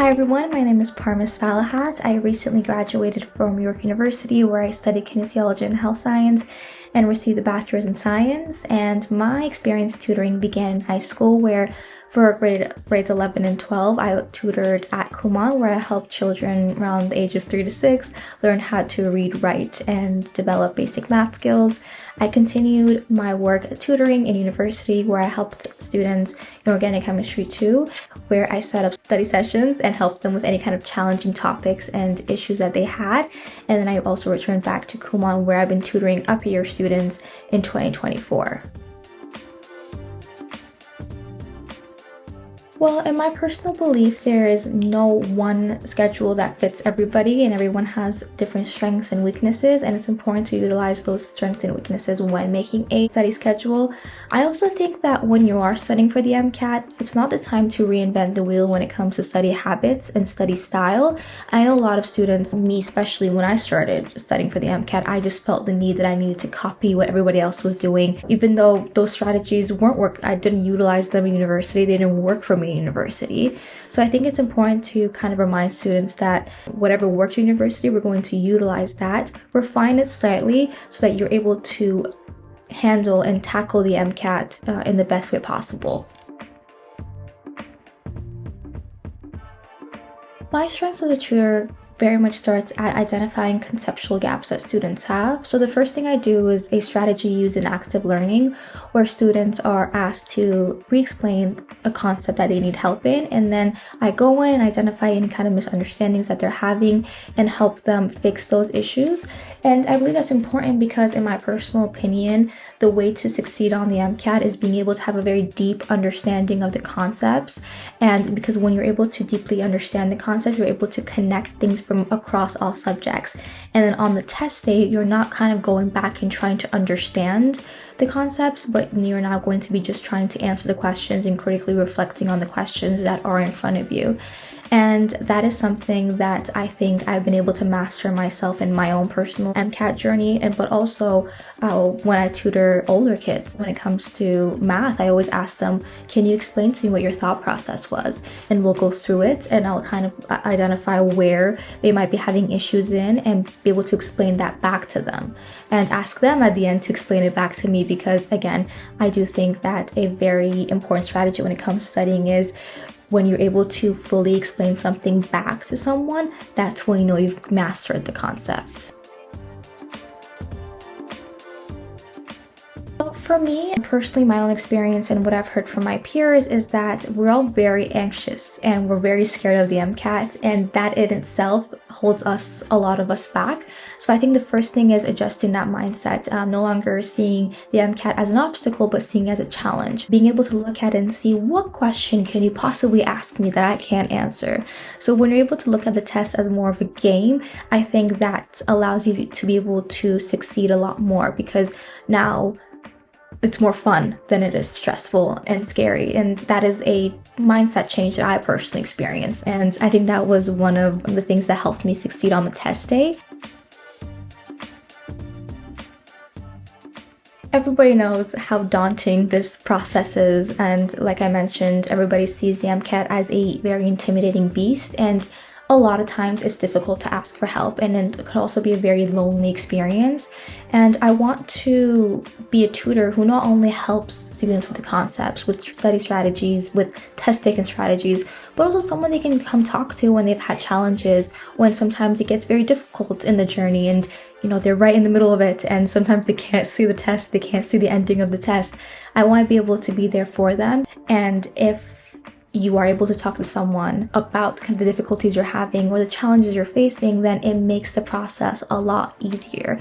Hi everyone, my name is Parmis Falahat. I recently graduated from York University where I studied kinesiology and health science and received a bachelor's in science. And my experience tutoring began in high school where for grades 11 and 12, I tutored at Kumon where I helped children around the age of 3 to 6 learn how to read, write, and develop basic math skills. I continued my work at tutoring in university where I helped students in organic chemistry too, where I set up study sessions and helped them with any kind of challenging topics and issues that they had. And then I also returned back to Kumon where I've been tutoring up-year students in 2024. Well, in my personal belief, there is no one schedule that fits everybody and everyone has different strengths and weaknesses, and it's important to utilize those strengths and weaknesses when making a study schedule. I also think that when you are studying for the MCAT, it's not the time to reinvent the wheel when it comes to study habits and study style. I know a lot of students, me especially when I started studying for the MCAT, I just felt the need that I needed to copy what everybody else was doing, even though those strategies weren't working. I didn't utilize them in university, they didn't work for me university. So I think it's important to kind of remind students that whatever works in university, we're going to utilize that, refine it slightly so that you're able to handle and tackle the MCAT in the best way possible. My strengths as a tutor very much starts at identifying conceptual gaps that students have. So the first thing I do is a strategy used in active learning where students are asked to re-explain a concept that they need help in, and then I go in and identify any kind of misunderstandings that they're having and help them fix those issues. And I believe that's important because in my personal opinion, the way to succeed on the MCAT is being able to have a very deep understanding of the concepts. And because when you're able to deeply understand the concept, you're able to connect things from across all subjects. And then on the test day, you're not kind of going back and trying to understand the concepts, but you're now going to be just trying to answer the questions and critically reflecting on the questions that are in front of you. And that is something that I think I've been able to master myself in my own personal MCAT journey, but also when I tutor older kids. When it comes to math, I always ask them, can you explain to me what your thought process was? And we'll go through it and I'll kind of identify where they might be having issues in and be able to explain that back to them and ask them at the end to explain it back to me, because again, I do think that a very important strategy when it comes to studying is when you're able to fully explain something back to someone, that's when you know you've mastered the concept. For me, personally, my own experience and what I've heard from my peers is that we're all very anxious and we're very scared of the MCAT, and that in itself holds a lot of us back. So I think the first thing is adjusting that mindset, no longer seeing the MCAT as an obstacle, but seeing it as a challenge. Being able to look at it and see, what question can you possibly ask me that I can't answer? So when you're able to look at the test as more of a game, I think that allows you to be able to succeed a lot more, because now it's more fun than it is stressful and scary. And that is a mindset change that I personally experienced. And I think that was one of the things that helped me succeed on the test day. Everybody knows how daunting this process is. And like I mentioned, everybody sees the MCAT as a very intimidating beast. And a lot of times it's difficult to ask for help, and it could also be a very lonely experience. And I want to be a tutor who not only helps students with the concepts, with study strategies, with test taking strategies, but also someone they can come talk to when they've had challenges, when sometimes it gets very difficult in the journey and they're right in the middle of it and sometimes they can't see the test, they can't see the ending of the test. I want to be able to be there for them. And if you are able to talk to someone about kind of the difficulties you're having or the challenges you're facing, then it makes the process a lot easier.